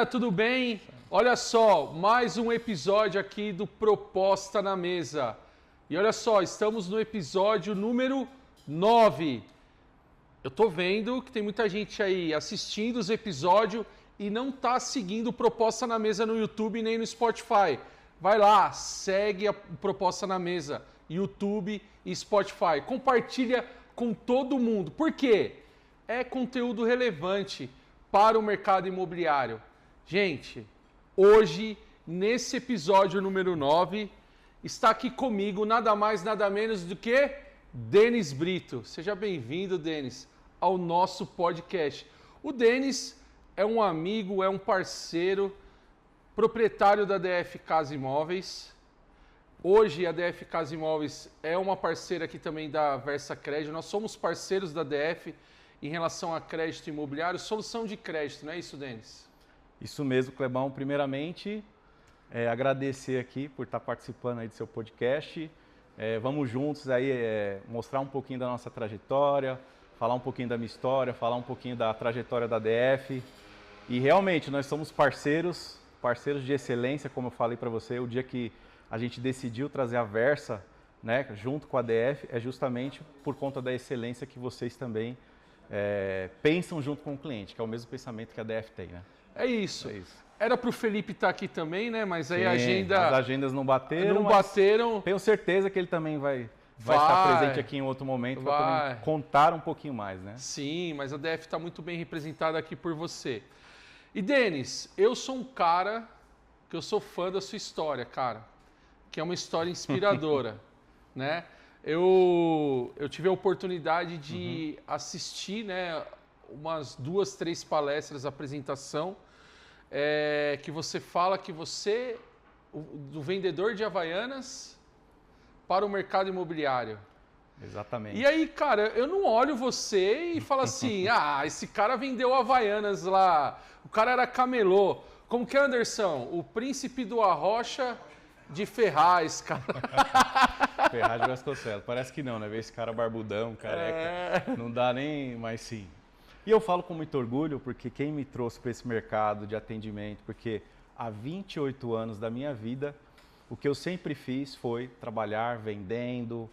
Galera, tudo bem? Olha só, mais um episódio aqui do Proposta na Mesa. E olha só, estamos no episódio número 9. Eu tô vendo que tem muita gente aí assistindo os episódios e não tá seguindo Proposta na Mesa no YouTube nem no Spotify. Vai lá, segue a Proposta na Mesa, YouTube e Spotify. Compartilha com todo mundo. Por quê? É conteúdo relevante para o mercado imobiliário. Gente, hoje, nesse episódio número 9, está aqui comigo nada mais, nada menos do que Denis Brito. Seja bem-vindo, Denis, ao nosso podcast. O Denis é um amigo, é um parceiro, proprietário da DF Casa Imóveis. Hoje a DF Casa Imóveis é uma parceira aqui também da Versa Crédito. Nós somos parceiros da DF em relação a crédito imobiliário, solução de crédito, não é isso, Denis? Isso mesmo, Clebão. Primeiramente, agradecer aqui por estar participando aí do seu podcast. Vamos juntos aí mostrar um pouquinho da nossa trajetória, falar um pouquinho da minha história, falar um pouquinho da trajetória da DF. E realmente, nós somos parceiros de excelência, como eu falei para você. O dia que a gente decidiu trazer a Versa, né, junto com a DF, é justamente por conta da excelência que vocês também pensam junto com o cliente, que é o mesmo pensamento que a DF tem, né? É isso. Era para o Felipe estar aqui também, né? Mas aí as agendas não bateram. Não bateram. Tenho certeza que ele também vai estar presente aqui em outro momento para contar um pouquinho mais, né? Sim, mas a DF está muito bem representada aqui por você. E Denis, eu sou um cara que eu sou fã da sua história, cara, que é uma história inspiradora, né? Eu tive a oportunidade de assistir, né, umas 2, 3 palestras, apresentação, que você fala que você, do vendedor de Havaianas para o mercado imobiliário. Exatamente. E aí, cara, eu não olho você e falo assim, esse cara vendeu Havaianas lá, o cara era camelô. Como que é, Anderson? O príncipe do Arrocha de Ferraz, cara. Ferraz de Vasconcelos. Parece que não, né? Ver esse cara barbudão, careca. Não dá nem, mas sim. E eu falo com muito orgulho porque quem me trouxe para esse mercado de atendimento, porque há 28 anos da minha vida, o que eu sempre fiz foi trabalhar vendendo,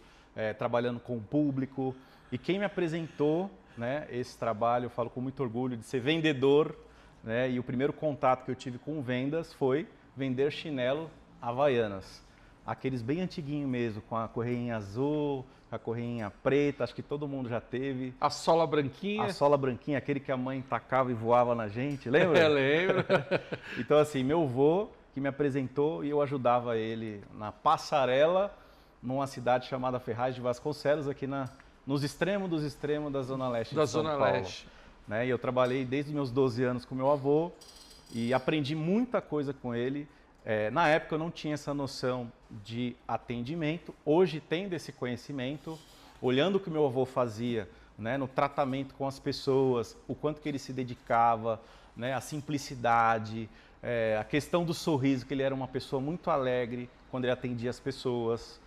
trabalhando com o público. E quem me apresentou, né, esse trabalho, eu falo com muito orgulho de ser vendedor, né? E o primeiro contato que eu tive com vendas foi vender chinelo Havaianas. Aqueles bem antiguinhos mesmo, com a correinha azul, a correinha preta, acho que todo mundo já teve. A sola branquinha. A sola branquinha, aquele que a mãe tacava e voava na gente, lembra? Lembro. Então assim, meu avô que me apresentou e eu ajudava ele na passarela, numa cidade chamada Ferraz de Vasconcelos, aqui nos extremos dos extremos da Zona Leste de São Paulo. Leste. Né? E eu trabalhei desde os meus 12 anos com meu avô e aprendi muita coisa com ele. Na época eu não tinha essa noção de atendimento, hoje tendo esse conhecimento, olhando o que meu avô fazia, né, no tratamento com as pessoas, o quanto que ele se dedicava, né, a simplicidade, a questão do sorriso, que ele era uma pessoa muito alegre quando ele atendia as pessoas,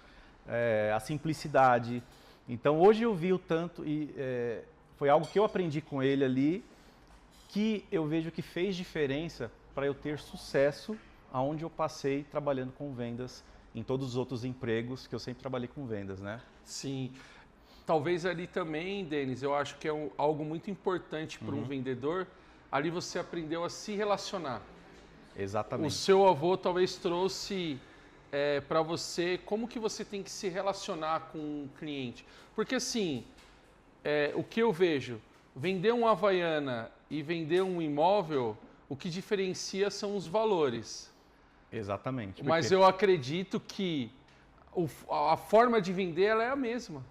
a simplicidade. Então hoje eu vi o tanto e foi algo que eu aprendi com ele ali, que eu vejo que fez diferença para eu ter sucesso aonde eu passei trabalhando com vendas em todos os outros empregos que eu sempre trabalhei com vendas, né? Sim. Talvez ali também, Denis, eu acho que é algo muito importante para um vendedor. Ali você aprendeu a se relacionar. Exatamente. O seu avô talvez trouxe para você como que você tem que se relacionar com um cliente. Porque assim, o que eu vejo, vender um Havaiana e vender um imóvel, o que diferencia são os valores. Exatamente. Mas eu acredito que a forma de vender ela é a mesma.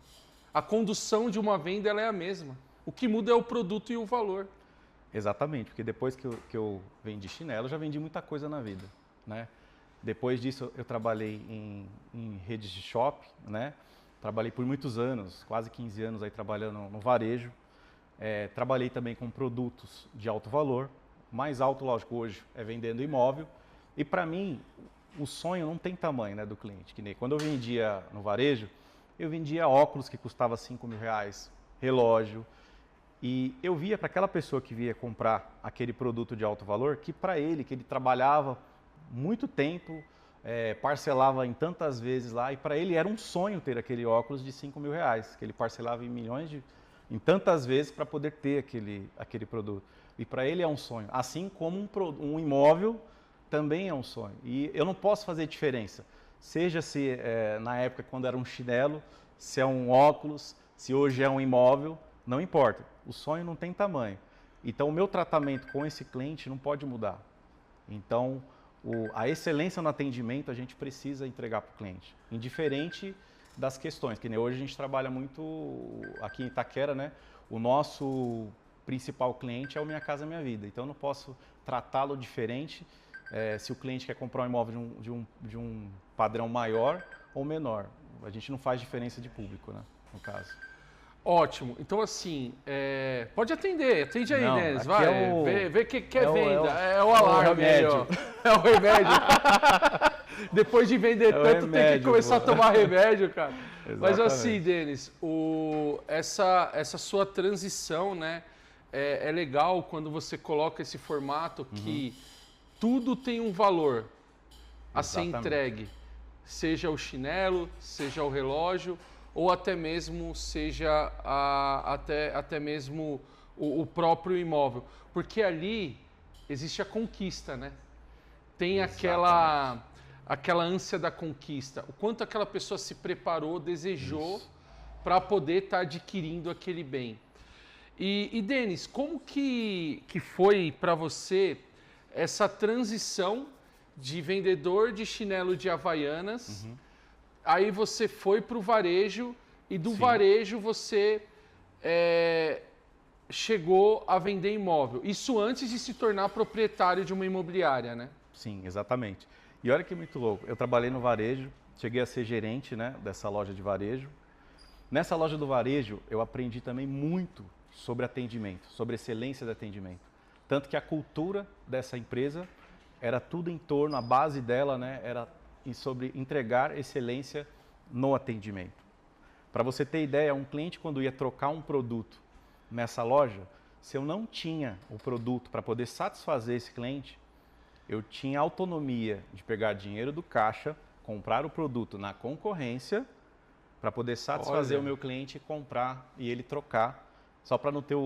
A condução de uma venda ela é a mesma. O que muda é o produto e o valor. Exatamente, porque depois que eu vendi chinelo, eu já vendi muita coisa na vida, né? Depois disso eu trabalhei em redes de shopping, né? Trabalhei por muitos anos, quase 15 anos aí trabalhando no varejo. Trabalhei também com produtos de alto valor. Mais alto, lógico, hoje é vendendo imóvel. E para mim, o sonho não tem tamanho, né, do cliente. Que nem quando eu vendia no varejo, eu vendia óculos que custava R$5.000, relógio. E eu via para aquela pessoa que via comprar aquele produto de alto valor, que para ele, que ele trabalhava muito tempo, parcelava em tantas vezes lá, e para ele era um sonho ter aquele óculos de R$ 5.000, que ele parcelava em tantas vezes para poder ter aquele produto. E para ele é um sonho. Assim como um imóvel também é um sonho. E eu não posso fazer diferença. Seja se na época quando era um chinelo, se é um óculos, se hoje é um imóvel, não importa. O sonho não tem tamanho. Então o meu tratamento com esse cliente não pode mudar. Então a excelência no atendimento a gente precisa entregar para o cliente, indiferente das questões. Que nem hoje a gente trabalha muito aqui em Itaquera, né? O nosso principal cliente é o Minha Casa Minha Vida. Então eu não posso tratá-lo diferente se o cliente quer comprar um imóvel de um padrão maior ou menor. A gente não faz diferença de público, né? No caso. Ótimo. Então, assim, pode atende aí, Não, Denis, vai. Vê que é venda. É o alarme aí, ó. É o remédio. Depois de vender tanto, remédio, tem que começar a tomar remédio, cara. Exatamente. Mas assim, Denis, essa sua transição, né, é legal quando você coloca esse formato que tudo tem um valor a ser entregue. Seja o chinelo, seja o relógio, ou até mesmo seja até mesmo o próprio imóvel. Porque ali existe a conquista, né? Tem aquela ânsia da conquista. O quanto aquela pessoa se preparou, desejou para poder estar adquirindo aquele bem. E Denis, como que foi para você essa transição de vendedor de chinelo de Havaianas? Aí você foi para o varejo e do varejo você chegou a vender imóvel. Isso antes de se tornar proprietário de uma imobiliária, né? Sim, exatamente. E olha que muito louco. Eu trabalhei no varejo, cheguei a ser gerente, né, dessa loja de varejo. Nessa loja do varejo, eu aprendi também muito sobre atendimento, sobre excelência de atendimento. Tanto que a cultura dessa empresa era tudo em torno, a base dela, né, era sobre entregar excelência no atendimento. Para você ter ideia, um cliente quando ia trocar um produto nessa loja, se eu não tinha o produto para poder satisfazer esse cliente, eu tinha autonomia de pegar dinheiro do caixa, comprar o produto na concorrência, para poder satisfazer o meu cliente e comprar e ele trocar, só para não ter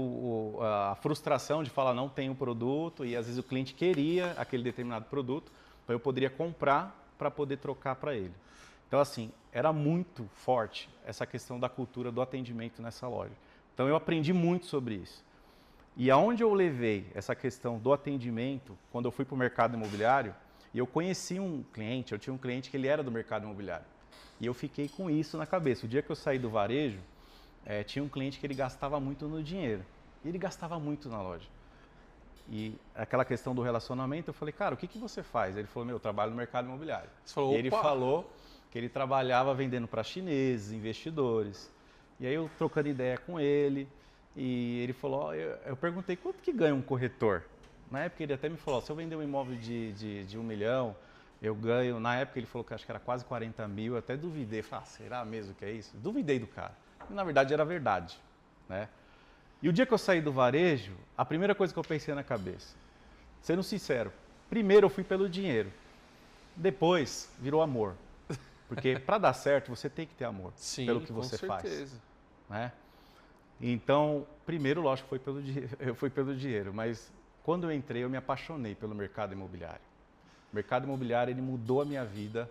a frustração de falar não tem o produto e às vezes o cliente queria aquele determinado produto, então eu poderia comprar para poder trocar para ele. Então assim, era muito forte essa questão da cultura do atendimento nessa loja. Então eu aprendi muito sobre isso. E aonde eu levei essa questão do atendimento, quando eu fui para o mercado imobiliário, e eu conheci um cliente, eu tinha um cliente que ele era do mercado imobiliário. E eu fiquei com isso na cabeça. O dia que eu saí do varejo, tinha um cliente que ele gastava muito no dinheiro. E ele gastava muito na loja. E aquela questão do relacionamento, eu falei, cara, o que você faz? Ele falou, eu trabalho no mercado imobiliário. Falou, e ele falou que ele trabalhava vendendo para chineses, investidores. E aí eu trocando ideia com ele, e ele falou, eu perguntei, quanto que ganha um corretor? Na época ele até me falou, se eu vender um imóvel de 1 milhão, eu ganho, na época ele falou que acho que era quase 40 mil, eu até duvidei, falei, será mesmo que é isso? Duvidei do cara. E, na verdade era verdade, né? E o dia que eu saí do varejo, a primeira coisa que eu pensei na cabeça, sendo sincero, primeiro eu fui pelo dinheiro, depois virou amor. Porque para dar certo você tem que ter amor pelo que você faz, né? Então, primeiro, lógico, eu fui pelo dinheiro, mas quando eu entrei eu me apaixonei pelo mercado imobiliário. O mercado imobiliário ele mudou a minha vida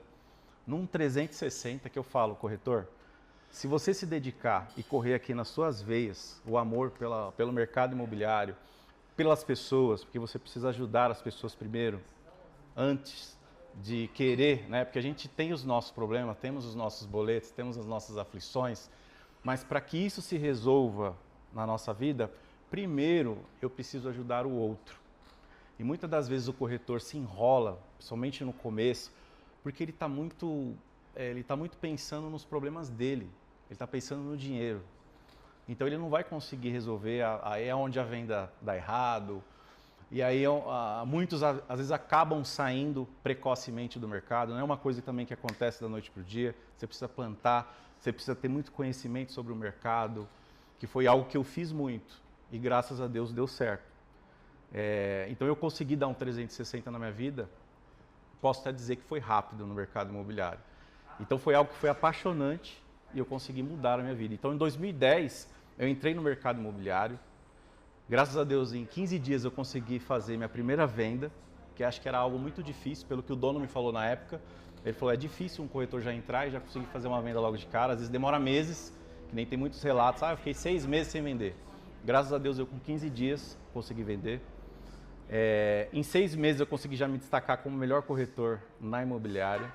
num 360 que eu falo, corretor, se você se dedicar e correr aqui nas suas veias o amor pelo mercado imobiliário, pelas pessoas, porque você precisa ajudar as pessoas primeiro, antes de querer, né? Porque a gente tem os nossos problemas, temos os nossos boletos, temos as nossas aflições, mas para que isso se resolva na nossa vida, primeiro eu preciso ajudar o outro. E muitas das vezes o corretor se enrola, somente no começo, porque ele está muito pensando nos problemas dele, ele está pensando no dinheiro. Então ele não vai conseguir resolver, aí é onde a venda dá errado, e aí muitos às vezes acabam saindo precocemente do mercado, não é uma coisa também que acontece da noite para o dia, você precisa plantar, você precisa ter muito conhecimento sobre o mercado, que foi algo que eu fiz muito. E graças a Deus deu certo. Então eu consegui dar um 360 na minha vida, posso até dizer que foi rápido no mercado imobiliário. Então foi algo que foi apaixonante e eu consegui mudar a minha vida. Então em 2010 eu entrei no mercado imobiliário, graças a Deus em 15 dias eu consegui fazer minha primeira venda, que acho que era algo muito difícil, pelo que o dono me falou na época. Ele falou, é difícil um corretor já entrar e já conseguir fazer uma venda logo de cara, às vezes demora meses, que nem tem muitos relatos, eu fiquei 6 meses sem vender. Graças a Deus eu com 15 dias consegui vender. Em 6 meses eu consegui já me destacar como o melhor corretor na imobiliária.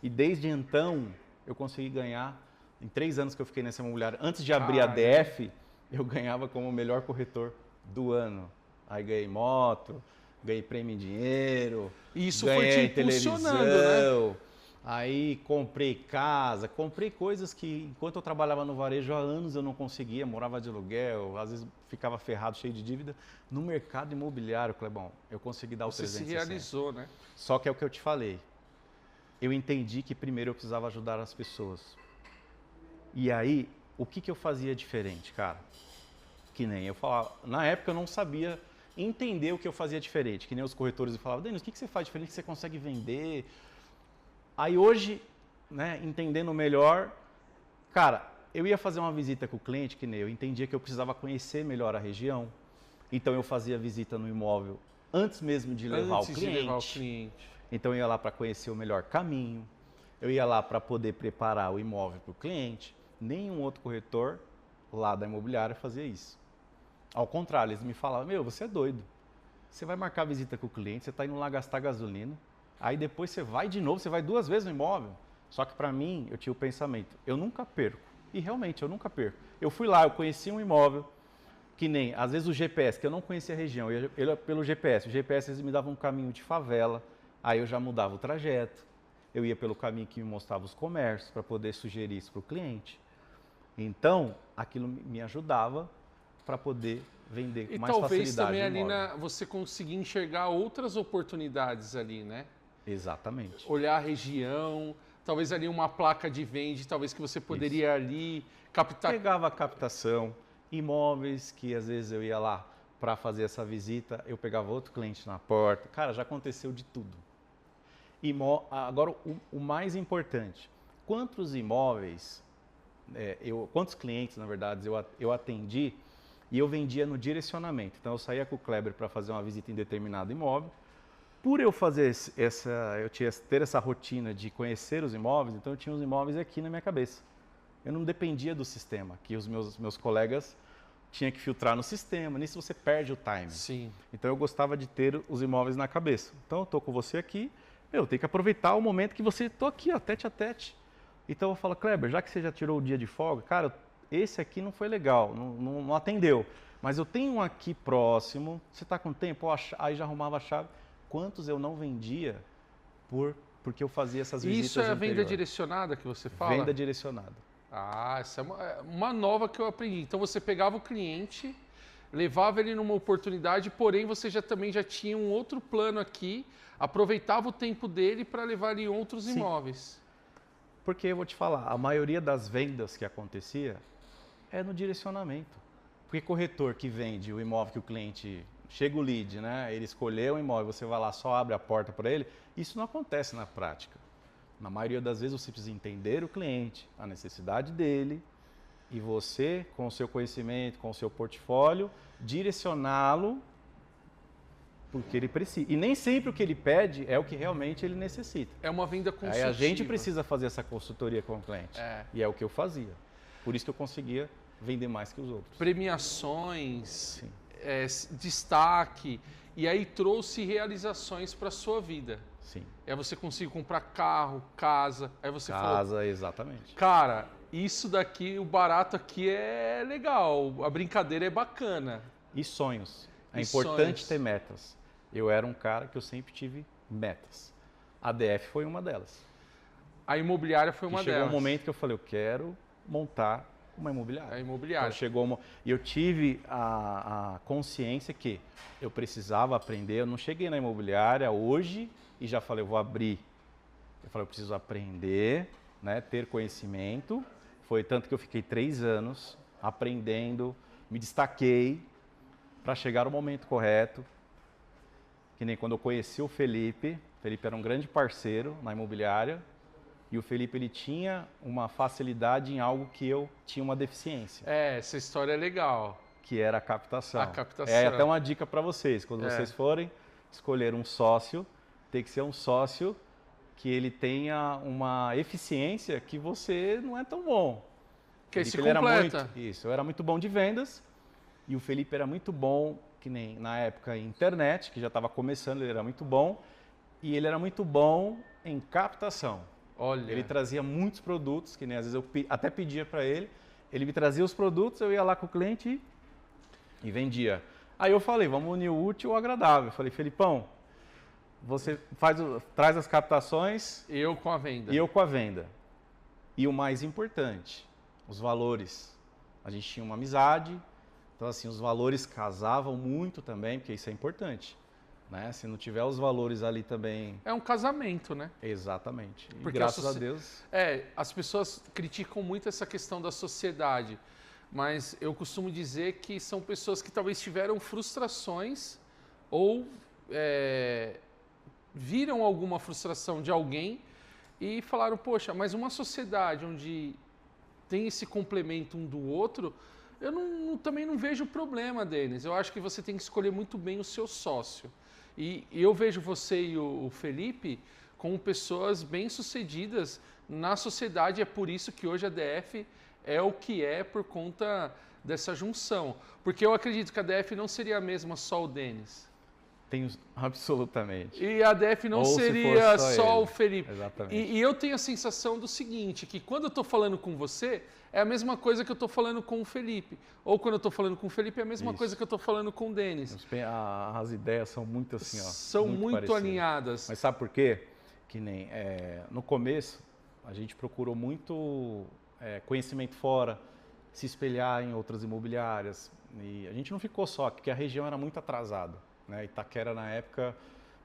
E desde então eu consegui ganhar, em 3 anos que eu fiquei nessa imobiliária, antes de abrir a DF, eu ganhava como o melhor corretor do ano. Aí ganhei moto, ganhei prêmio em dinheiro, isso ganhei foi te impulsionando, televisão, né? Aí comprei casa, comprei coisas que enquanto eu trabalhava no varejo há anos eu não conseguia, morava de aluguel, às vezes ficava ferrado, cheio de dívida. No mercado imobiliário, Clebão, eu consegui dar o 360. Você se realizou, né? Só que é o que eu te falei, eu entendi que primeiro eu precisava ajudar as pessoas. E aí, o que eu fazia diferente, cara? Que nem eu falava, na época eu não sabia entender o que eu fazia diferente, que nem os corretores falavam, Denis, o que você faz diferente que você consegue vender? Aí hoje, né, entendendo melhor, cara, eu ia fazer uma visita com o cliente, que nem eu entendia que eu precisava conhecer melhor a região, então eu fazia visita no imóvel antes mesmo de levar o cliente. Então eu ia lá para conhecer o melhor caminho, eu ia lá para poder preparar o imóvel para o cliente. Nenhum outro corretor lá da imobiliária fazia isso. Ao contrário, eles me falavam, meu, você é doido, você vai marcar visita com o cliente, você está indo lá gastar gasolina, aí depois você vai de novo, você vai 2 vezes no imóvel. Só que para mim, eu tinha o pensamento, eu nunca perco. E realmente, eu nunca perco. Eu fui lá, eu conheci um imóvel, que nem, às vezes o GPS, que eu não conhecia a região, eu ia pelo GPS. O GPS eles me davam um caminho de favela, aí eu já mudava o trajeto. Eu ia pelo caminho que me mostrava os comércios, para poder sugerir isso para o cliente. Então, aquilo me ajudava para poder vender com mais facilidade. E talvez também ali você conseguir enxergar outras oportunidades ali, né? Exatamente. Olhar a região, talvez ali uma placa de venda, talvez que você poderia ali captar. Pegava a captação, imóveis que às vezes eu ia lá para fazer essa visita, eu pegava outro cliente na porta. Cara, já aconteceu de tudo. Agora, o mais importante, quantos imóveis, quantos clientes, na verdade, eu atendi e eu vendia no direcionamento. Então, eu saía com o Kleber para fazer uma visita em determinado imóvel. Por eu fazer ter essa rotina de conhecer os imóveis, então eu tinha os imóveis aqui na minha cabeça. Eu não dependia do sistema, que os meus colegas tinham que filtrar no sistema. Nisso você perde o time. Sim. Então eu gostava de ter os imóveis na cabeça. Então eu estou com você aqui, eu tenho que aproveitar o momento que você estou aqui, ó, tete a tete. Então eu falo, Kleber, já que você já tirou o dia de folga, cara, esse aqui não foi legal, não atendeu. Mas eu tenho um aqui próximo, você está com tempo? Aí já arrumava a chave. Quantos eu não vendia porque eu fazia essas visitas Isso é a anterior. venda direcionada que você fala? Venda direcionada. Ah, essa é uma nova que eu aprendi. Então você pegava o cliente, levava ele numa oportunidade, porém você também já tinha um outro plano aqui, aproveitava o tempo dele para levar ele em outros imóveis. Porque eu vou te falar, a maioria das vendas que acontecia é no direcionamento. Porque corretor que vende o imóvel que o cliente... Chega o lead, né? Ele escolheu o imóvel, você vai lá, só abre a porta para ele. Isso não acontece na prática. Na maioria das vezes você precisa entender o cliente, a necessidade dele, e você, com o seu conhecimento, com o seu portfólio, direcioná-lo porque ele precisa. E nem sempre o que ele pede é o que realmente ele necessita. É uma venda consultiva. Aí a gente precisa fazer essa consultoria com o cliente. E é o que eu fazia. Por isso que eu conseguia vender mais que os outros. Premiações... Sim. Destaque, e aí trouxe realizações para a sua vida. Sim. Aí você conseguiu comprar carro, casa, aí você falou... Exatamente. Cara, isso daqui, o barato aqui é legal, a brincadeira é bacana. E sonhos. É importante ter metas. Eu era um cara que eu sempre tive metas. A DF foi uma delas. A imobiliária foi uma delas. Chegou um momento que eu falei, eu quero montar uma imobiliária. A imobiliária. Então e eu tive a consciência que eu precisava aprender. Eu não cheguei na imobiliária hoje e já falei, eu vou abrir. Eu falei, eu preciso aprender, né, ter conhecimento. Foi tanto que eu fiquei 3 anos aprendendo, me destaquei. para chegar o momento correto. Que nem quando eu conheci o Felipe era um grande parceiro na imobiliária, e o Felipe ele tinha uma facilidade em algo que eu tinha uma deficiência. Essa história é legal. Que era a captação. A captação. É até uma dica para vocês, quando vocês forem escolher um sócio, tem que ser um sócio que ele tenha uma eficiência que você não é tão bom. Que se completa. Eu era muito bom de vendas, e o Felipe era muito bom, que nem na época em internet, que já estava começando, ele era muito bom, e ele era muito bom em captação. Olha. Ele trazia muitos produtos, que nem às vezes eu até pedia para ele, ele me trazia os produtos, eu ia lá com o cliente e vendia. Aí eu falei, vamos unir o útil ao agradável. Eu falei, Felipão, você traz as captações. Eu com a venda. E eu com a venda. E o mais importante, os valores. A gente tinha uma amizade, então assim, os valores casavam muito também, porque isso é importante. Né? Se não tiver os valores ali também... É um casamento, né? Exatamente. E porque graças a Deus... as pessoas criticam muito essa questão da sociedade, mas eu costumo dizer que são pessoas que talvez tiveram frustrações ou viram alguma frustração de alguém e falaram, poxa, mas uma sociedade onde tem esse complemento um do outro, eu também não vejo problema, Denis. Eu acho que você tem que escolher muito bem o seu sócio. E eu vejo você e o Felipe como pessoas bem-sucedidas na sociedade. É por isso que hoje a DF é o que é, por conta dessa junção. Porque eu acredito que a DF não seria a mesma só o Denis. Absolutamente. E a DF não seria só o Felipe. Exatamente. E eu tenho a sensação do seguinte, que quando eu estou falando com você, é a mesma coisa que eu estou falando com o Felipe. Ou quando eu estou falando com o Felipe, é a mesma coisa que eu estou falando com o Denis. As ideias são muito assim, ó. São muito alinhadas. Mas sabe por quê? Que nem no começo, a gente procurou muito conhecimento fora, se espelhar em outras imobiliárias. E a gente não ficou só, porque a região era muito atrasada. Né? Itaquera, na época,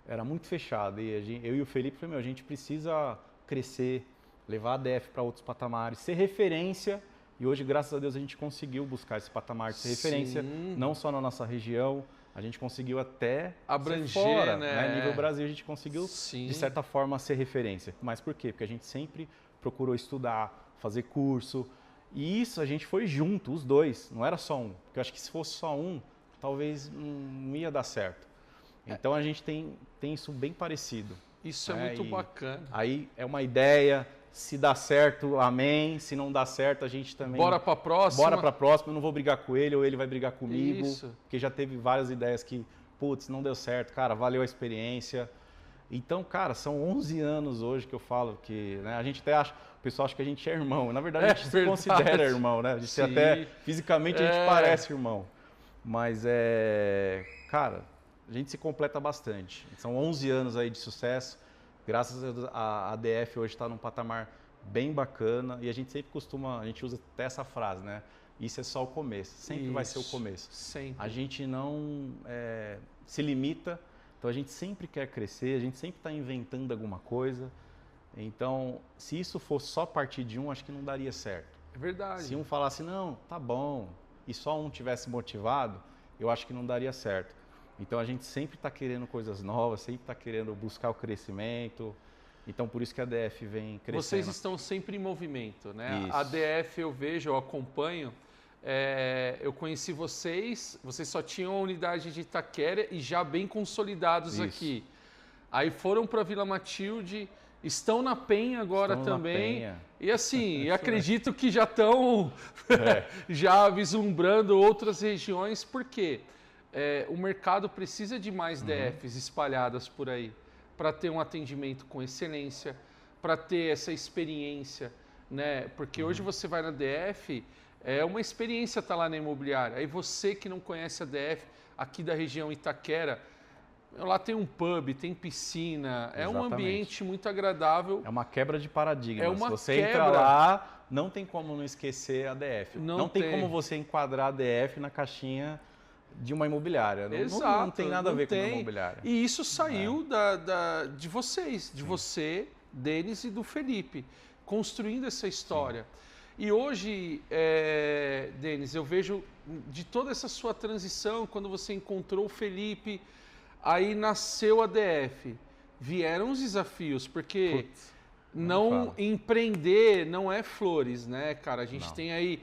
era muito fechada. E eu e o Felipe falamos, a gente precisa crescer, levar a DF para outros patamares, ser referência. E hoje, graças a Deus, a gente conseguiu buscar esse patamar de ser referência, não só na nossa região, a gente conseguiu até abranger, fora, né? Nível Brasil, a gente conseguiu, de certa forma, ser referência. Mas por quê? Porque a gente sempre procurou estudar, fazer curso. E isso a gente foi junto, os dois, não era só um. Porque eu acho que se fosse só um, talvez não ia dar certo. Então a gente tem isso bem parecido. Isso é muito bacana. Aí é uma ideia, se dá certo, amém. Se não dá certo, a gente também... Bora para a próxima. Bora para a próxima, eu não vou brigar com ele ou ele vai brigar comigo. Isso. Porque já teve várias ideias que, putz, não deu certo, cara, valeu a experiência. Então, cara, são 11 anos hoje que eu falo que, né, a gente até acha, o pessoal acha que a gente é irmão. Na verdade, a gente se considera irmão, né? A gente até, fisicamente, a gente parece irmão. Mas cara, a gente se completa bastante. São 11 anos aí de sucesso. Graças a Deus, a ADF hoje está num patamar bem bacana. E a gente sempre a gente usa até essa frase, né? Isso é só o começo. Sempre vai ser o começo. Sempre. A gente não se limita. Então a gente sempre quer crescer, a gente sempre está inventando alguma coisa. Então, se isso fosse só partir de um, acho que não daria certo. É verdade. Se um falasse, não, tá bom, e só um tivesse motivado, eu acho que não daria certo. Então a gente sempre está querendo coisas novas, sempre está querendo buscar o crescimento. Então por isso que a DF vem crescendo. Vocês estão sempre em movimento, né? Isso. A DF eu vejo, eu acompanho. Eu conheci vocês só tinham a unidade de Itaquera e já bem consolidados aqui. Aí foram para Vila Matilde, estão na Penha agora também. Na Penha. E assim, acredito que já estão já vislumbrando outras regiões, porque o mercado precisa de mais DFs espalhadas por aí, para ter um atendimento com excelência, para ter essa experiência, né? Porque hoje você vai na DF, é uma experiência estar lá na imobiliária. Aí você que não conhece a DF, aqui da região Itaquera, lá tem um pub, tem piscina, é um ambiente muito agradável. É uma quebra de paradigma. Se você entra lá, não tem como não esquecer a DF. Não tem como você enquadrar a DF na caixinha de uma imobiliária. Exato, não tem nada a ver com uma imobiliária. E isso saiu de vocês, de você, Denis e do Felipe, construindo essa história. Sim. E hoje, Denis, eu vejo de toda essa sua transição, quando você encontrou o Felipe, aí nasceu a DF. Vieram os desafios, porque não empreender não é flores, né, cara? A gente tem aí...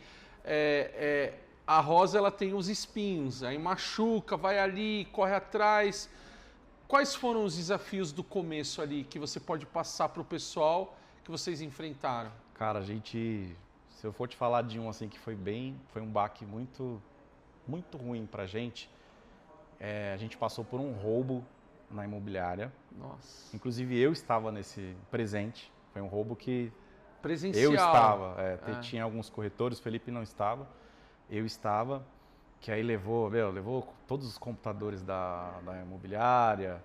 a rosa, ela tem os espinhos, aí machuca, vai ali, corre atrás. Quais foram os desafios do começo ali que você pode passar para o pessoal que vocês enfrentaram? Cara, se eu for te falar de um assim que foi um baque muito, muito ruim pra gente. A gente passou por um roubo na imobiliária. Nossa. Inclusive eu estava nesse presente. Foi um roubo que presencial. Eu estava. Tinha alguns corretores, o Felipe não estava. Eu estava, que aí levou todos os computadores da imobiliária.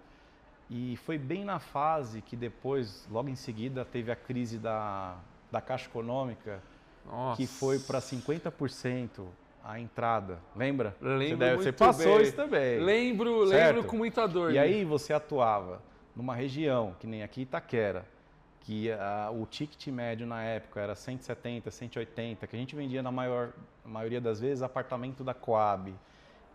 E foi bem na fase que depois, logo em seguida, teve a crise da Caixa Econômica, Nossa. Que foi para 50% a entrada. Lembra? Lembro você passou bem. Isso também. Lembro com muita dor. E aí você atuava numa região, que nem aqui Itaquera, que o ticket médio na época era 170, 180, que a gente vendia na maioria das vezes apartamento da Coab,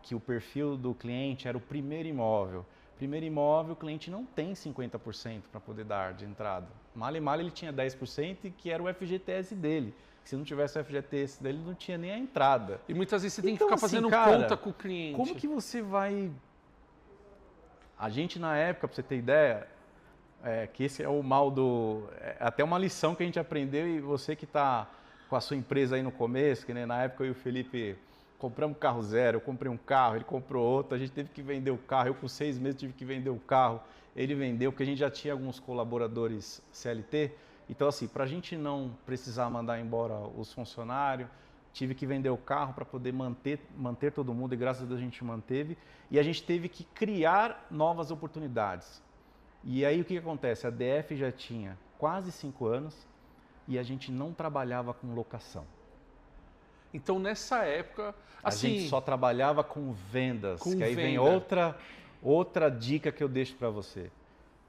que o perfil do cliente era o primeiro imóvel. Primeiro imóvel, o cliente não tem 50% para poder dar de entrada. Mal ele tinha 10%, que era o FGTS dele. Se não tivesse o FGTS dele, não tinha nem a entrada. E muitas vezes você tem que ficar fazendo conta com o cliente. Como que você vai... A gente na época, para você ter ideia, que esse é o mal até uma lição que a gente aprendeu, e você que está com a sua empresa aí no começo, que né, na época eu e o Felipe compramos carro zero, eu comprei um carro, ele comprou outro, a gente teve que vender o carro, eu com 6 meses tive que vender o carro, ele vendeu, porque a gente já tinha alguns colaboradores CLT, então assim, para a gente não precisar mandar embora os funcionários, tive que vender o carro para poder manter todo mundo, e graças a Deus a gente manteve, e a gente teve que criar novas oportunidades. E aí o que acontece? A DF já tinha quase 5 anos e a gente não trabalhava com locação. Então nessa época, assim, a gente só trabalhava com vendas. Que aí vem outra dica que eu deixo para você.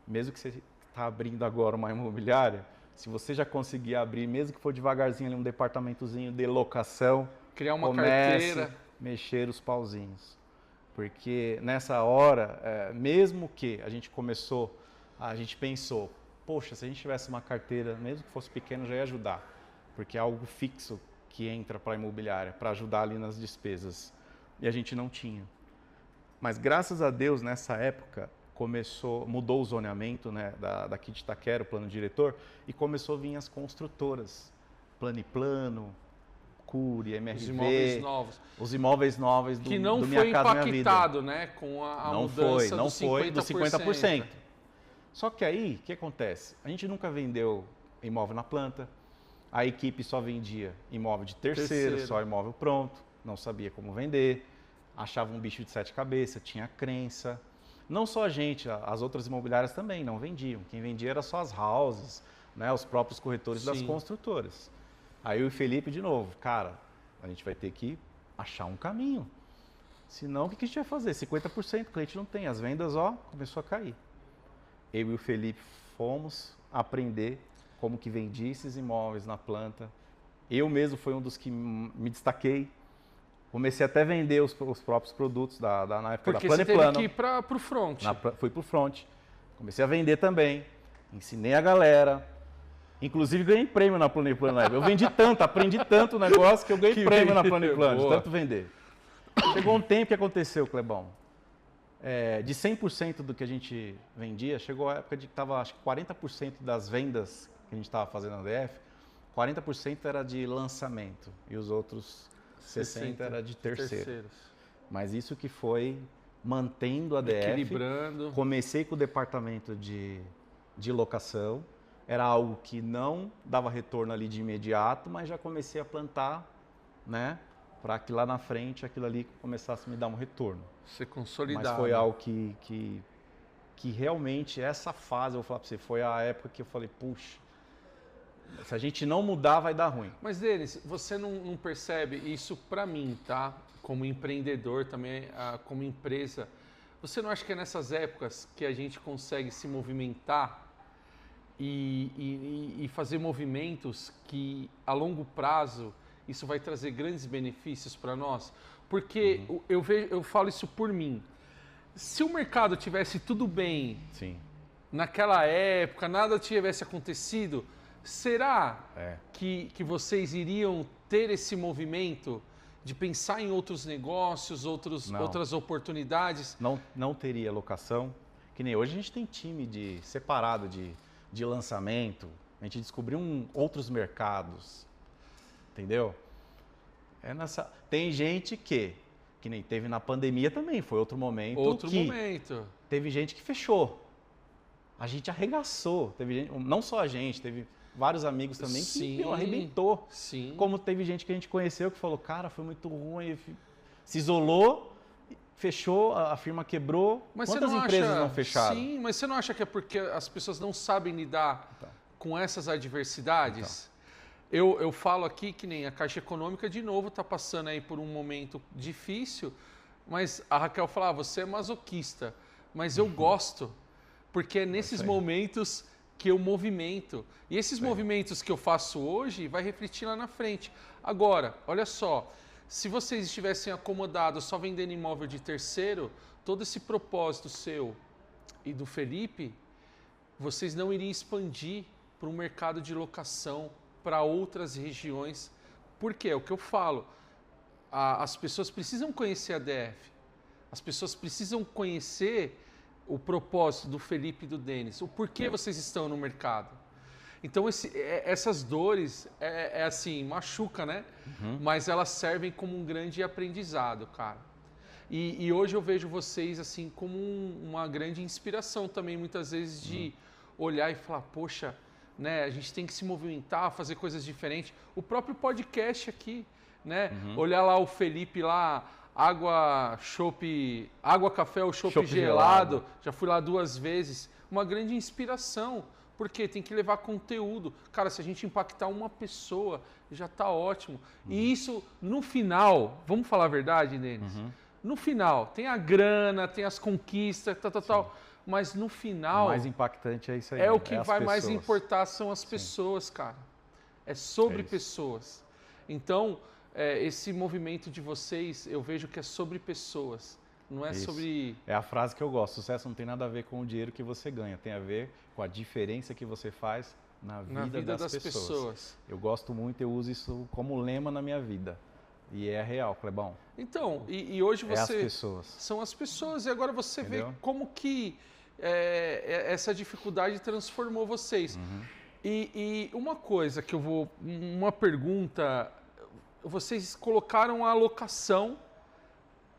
Mesmo que você está abrindo agora uma imobiliária, se você já conseguir abrir, mesmo que for devagarzinho ali um departamentozinho de locação, criar uma carteira, mexer os pauzinhos. Porque nessa hora, mesmo que a gente pensou, poxa, se a gente tivesse uma carteira, mesmo que fosse pequena, já ia ajudar. Porque é algo fixo que entra para a imobiliária, para ajudar ali nas despesas. E a gente não tinha. Mas graças a Deus, nessa época, mudou o zoneamento, né, daqui de Itaquera, o plano diretor, e começou a vir as construtoras. Plano, Cury, MRV. Os imóveis novos. Os imóveis novos que não do foi Minha Casa Minha Vida. Impactado, né, com a mudança dos 50%. Só que aí, o que acontece? A gente nunca vendeu imóvel na planta, a equipe só vendia imóvel de terceiro, só imóvel pronto, não sabia como vender, achava um bicho de 7 cabeças, tinha crença. Não só a gente, as outras imobiliárias também não vendiam. Quem vendia era só as houses, né, os próprios corretores das construtoras. Aí eu e o Felipe, de novo, cara, a gente vai ter que achar um caminho. Senão, o que a gente vai fazer? 50% o cliente não tem, as vendas, começou a cair. Eu e o Felipe fomos aprender como que vendia esses imóveis na planta. Eu mesmo fui um dos que me destaquei. Comecei até a vender os próprios produtos na época da Plano e Plano. Porque você teve que ir para o front. Fui para o front. Comecei a vender também. Ensinei a galera. Inclusive ganhei prêmio na Plano e Plano. Eu vendi tanto, aprendi tanto o negócio que eu ganhei prêmio na Plano e Plano, de tanto vender. Chegou um tempo que aconteceu, Clebão. De 100% do que a gente vendia, chegou a época de que estava, acho que 40% das vendas que a gente estava fazendo na DF, 40% era de lançamento e os outros 60% era de terceiros. Mas isso que foi mantendo a DF. Equilibrando. Comecei com o departamento de locação, era algo que não dava retorno ali de imediato, mas já comecei a plantar, né? Para que lá na frente aquilo ali começasse a me dar um retorno. Ser consolidado. Mas foi algo que realmente, essa fase, eu vou falar para você, foi a época que eu falei, puxa, se a gente não mudar, vai dar ruim. Mas, Denis, você não percebe isso para mim, tá? Como empreendedor também, como empresa, você não acha que é nessas épocas que a gente consegue se movimentar e fazer movimentos que a longo prazo isso vai trazer grandes benefícios para nós? Porque eu falo isso por mim. Se o mercado tivesse tudo bem Sim. naquela época, nada tivesse acontecido, será que vocês iriam ter esse movimento de pensar em outros negócios, outras oportunidades? Não teria locação. Que nem hoje a gente tem time separado de lançamento, a gente descobriu outros mercados, entendeu? Tem gente que nem teve na pandemia também, foi outro momento. Teve gente que fechou. A gente arregaçou. Teve gente, não só a gente, teve vários amigos também que arrebentou. Sim. Como teve gente que a gente conheceu que falou, cara, foi muito ruim, se isolou, fechou, a firma quebrou. Mas quantas empresas não fecharam? Sim, mas você não acha que é porque as pessoas não sabem lidar com essas adversidades? Eu falo aqui que nem a Caixa Econômica, de novo, está passando aí por um momento difícil, mas a Raquel fala, você é masoquista, mas eu gosto, porque é nesses momentos que eu movimento. E esses movimentos que eu faço hoje vai refletir lá na frente. Agora, olha só, se vocês estivessem acomodados só vendendo imóvel de terceiro, todo esse propósito seu e do Felipe, vocês não iriam expandir para um mercado de locação, para outras regiões. Por quê? É o que eu falo. As pessoas precisam conhecer a DF. As pessoas precisam conhecer o propósito do Felipe e do Denis. O porquê vocês estão no mercado. Então, essas dores, assim, machuca, né? Mas elas servem como um grande aprendizado, cara. E hoje eu vejo vocês, assim, como uma grande inspiração também, muitas vezes, de olhar e falar, poxa, né, a gente tem que se movimentar, fazer coisas diferentes. O próprio podcast aqui, né? Olhar lá o Felipe lá, água, café ou chopp gelado. Já fui lá 2 vezes. Uma grande inspiração. Porque tem que levar conteúdo. Cara, se a gente impactar uma pessoa, já está ótimo. E isso, no final, vamos falar a verdade, Denis? No final, tem a grana, tem as conquistas, tal. Mas no final... O mais impactante é isso aí. É o que vai mais importar, são as pessoas, cara. É sobre pessoas. Então, esse movimento de vocês, eu vejo que é sobre pessoas. Não é sobre... É a frase que eu gosto. Sucesso não tem nada a ver com o dinheiro que você ganha. Tem a ver com a diferença que você faz na vida das pessoas. Eu gosto muito, eu uso isso como lema na minha vida. E é real, Clebão. Então, e hoje você... as pessoas. São as pessoas. E agora você vê como que essa dificuldade transformou vocês. E uma coisa que eu vou... Uma pergunta... Vocês colocaram a alocação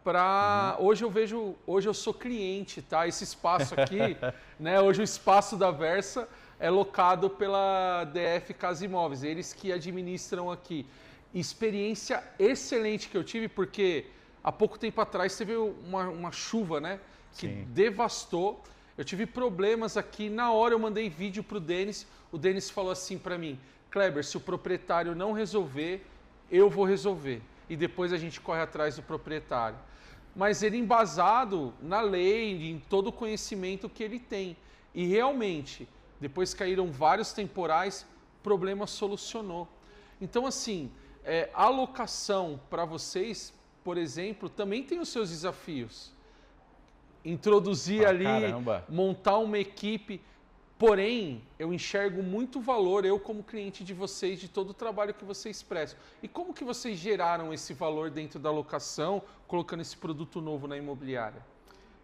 para... Hoje eu sou cliente, tá? Esse espaço aqui, né? Hoje o espaço da Versa é locado pela DF Casa Imóveis. Eles que administram aqui. Experiência excelente que eu tive, porque há pouco tempo atrás teve uma chuva, né? Que devastou. Eu tive problemas aqui. Na hora eu mandei vídeo para o Denis. O Denis falou assim para mim, Kleber, se o proprietário não resolver, eu vou resolver. E depois a gente corre atrás do proprietário. Mas ele embasado na lei, em todo o conhecimento que ele tem. E realmente, depois caíram vários temporais, o problema solucionou. Então, assim, a alocação para vocês, por exemplo, também tem os seus desafios. Introduzir montar uma equipe. Porém, eu enxergo muito valor, eu como cliente de vocês, de todo o trabalho que vocês prestam. E como que vocês geraram esse valor dentro da locação, colocando esse produto novo na imobiliária?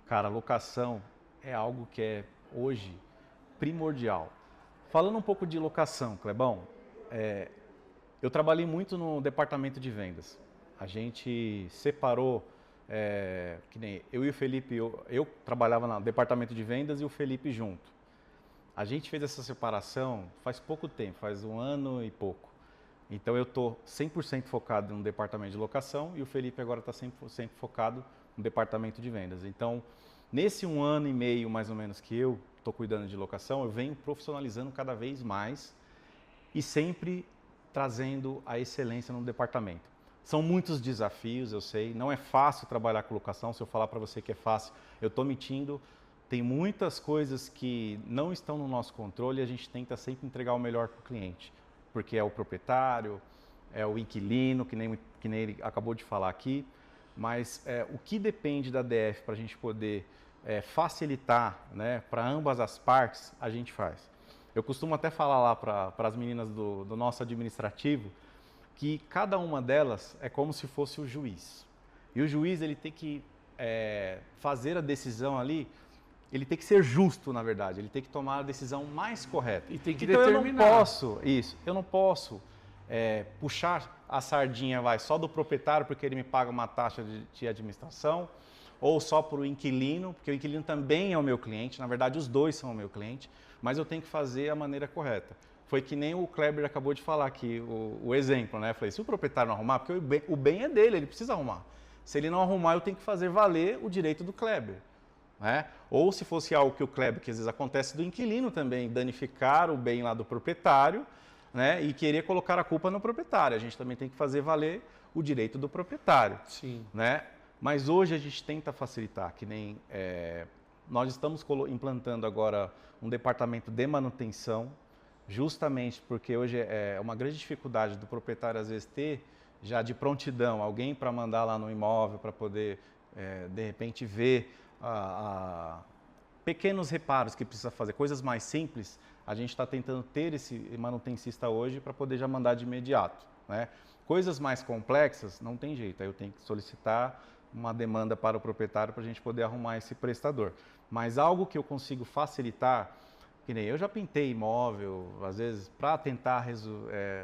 Cara, a locação é algo que é, hoje, primordial. Falando um pouco de locação, Clebão, eu trabalhei muito no departamento de vendas. A gente separou, que nem eu e o Felipe, eu trabalhava no departamento de vendas e o Felipe junto. A gente fez essa separação faz pouco tempo, faz 1 ano e pouco. Então eu estou 100% focado no departamento de locação e o Felipe agora está 100% focado no departamento de vendas. Então, nesse 1 ano e meio mais ou menos que eu estou cuidando de locação, eu venho profissionalizando cada vez mais e sempre trazendo a excelência no departamento. São muitos desafios, eu sei, não é fácil trabalhar com locação. Se eu falar para você que é fácil, eu estou mentindo. tem muitas coisas que não estão no nosso controle e a gente tenta sempre entregar o melhor para o cliente, porque é o proprietário, é o inquilino, que nem ele acabou de falar aqui, mas o que depende da DF para a gente poder facilitar, né, para ambas as partes, a gente faz. Eu costumo até falar lá para as meninas do nosso administrativo que cada uma delas é como se fosse o juiz. E o juiz ele tem que fazer a decisão ali, ele tem que ser justo, na verdade, ele tem que tomar a decisão mais correta. E tem que então determinar. Eu não posso puxar a sardinha só do proprietário porque ele me paga uma taxa de administração, ou só para o inquilino, porque o inquilino também é o meu cliente, na verdade os dois são o meu cliente, mas eu tenho que fazer a maneira correta. Foi que nem o Kleber acabou de falar aqui, o exemplo, né? Eu falei, se o proprietário não arrumar, porque o bem é dele, ele precisa arrumar. Se ele não arrumar, eu tenho que fazer valer o direito do Kleber. Né? Ou se fosse algo que o Kleber, que às vezes acontece do inquilino também, danificar o bem lá do proprietário, né? E querer colocar a culpa no proprietário. A gente também tem que fazer valer o direito do proprietário. Sim. Né? Mas hoje a gente tenta facilitar, que nem nós estamos implantando agora um departamento de manutenção, justamente porque hoje é uma grande dificuldade do proprietário às vezes ter já de prontidão alguém para mandar lá no imóvel para poder de repente ver pequenos reparos que precisa fazer, coisas mais simples. A gente está tentando ter esse manutencista hoje para poder já mandar de imediato. Né? Coisas mais complexas não tem jeito, aí eu tenho que solicitar uma demanda para o proprietário para a gente poder arrumar esse prestador. Mas algo que eu consigo facilitar, que nem eu já pintei imóvel, às vezes para tentar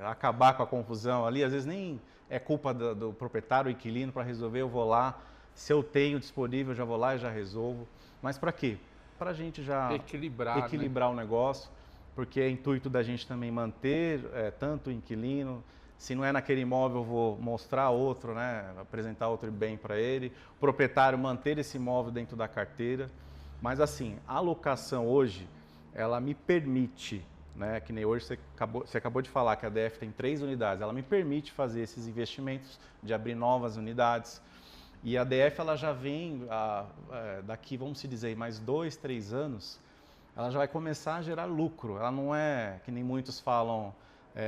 acabar com a confusão ali, às vezes nem é culpa do proprietário, inquilino, para resolver, eu vou lá, se eu tenho disponível, eu já vou lá e já resolvo. Mas para quê? Para a gente já equilibrar né? O negócio, porque é intuito da gente também manter tanto o inquilino. Se não é naquele imóvel, eu vou mostrar outro, né? Apresentar outro bem para ele. O proprietário manter esse imóvel dentro da carteira. Mas assim, a locação hoje, ela me permite, né? Que nem hoje você acabou de falar que a DF tem 3 unidades, ela me permite fazer esses investimentos de abrir novas unidades. E a DF ela já vem, daqui, vamos se dizer, mais 2, 3 anos, ela já vai começar a gerar lucro. Ela não é, que nem muitos falam,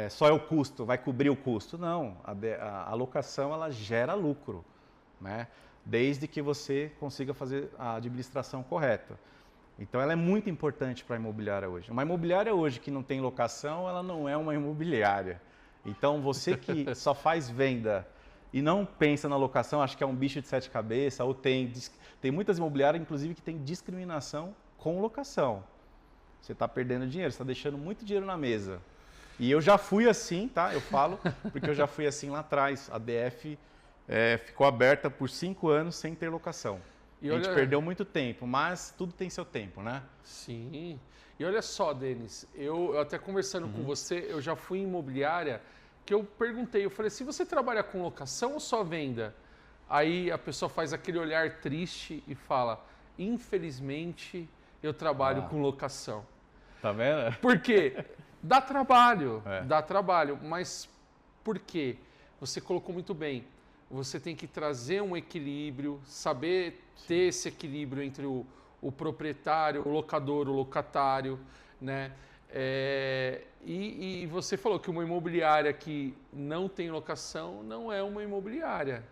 só é o custo, vai cobrir o custo. Não, a locação ela gera lucro, né? Desde que você consiga fazer a administração correta. Então ela é muito importante para a imobiliária hoje. Uma imobiliária hoje que não tem locação, ela não é uma imobiliária. Então você que só faz venda e não pensa na locação, acha que é um bicho de 7 cabeças, ou tem muitas imobiliárias, inclusive, que tem discriminação com locação. Você está perdendo dinheiro, você está deixando muito dinheiro na mesa. E eu já fui assim, tá? Eu falo, porque eu já fui assim lá atrás. A DF ficou aberta por 5 anos sem ter locação. A gente perdeu muito tempo, mas tudo tem seu tempo, né? Sim. E olha só, Denis, eu até conversando com você, eu já fui em imobiliária, que eu perguntei, eu falei, se você trabalha com locação ou só venda? Aí a pessoa faz aquele olhar triste e fala, infelizmente eu trabalho com locação. Tá vendo? Por quê? Dá trabalho, mas por quê? Você colocou muito bem, você tem que trazer um equilíbrio, saber ter esse equilíbrio entre o proprietário, o locador, o locatário, né? E você falou que uma imobiliária que não tem locação não é uma imobiliária.